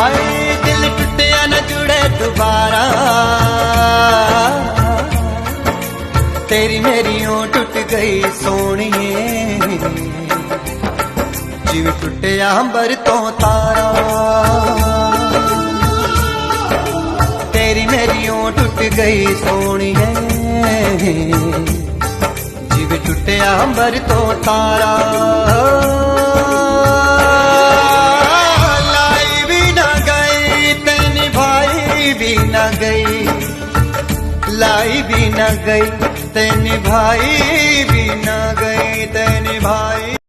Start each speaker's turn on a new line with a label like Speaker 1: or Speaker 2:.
Speaker 1: हाय दिल टुटिया न जुड़े दोबारा, तेरी मेरी ओं टुट गई सोहणिए, जिवें टुटिया अंबर तो तारा। तेरी मेरी ओं टुट गई सोहणिए, जिवें टुटिया अंबर तो तारा। लाई भी न गई ते निभाई भी न गई, लाई भी न गई ते निभाई भी न गई ते निभाई।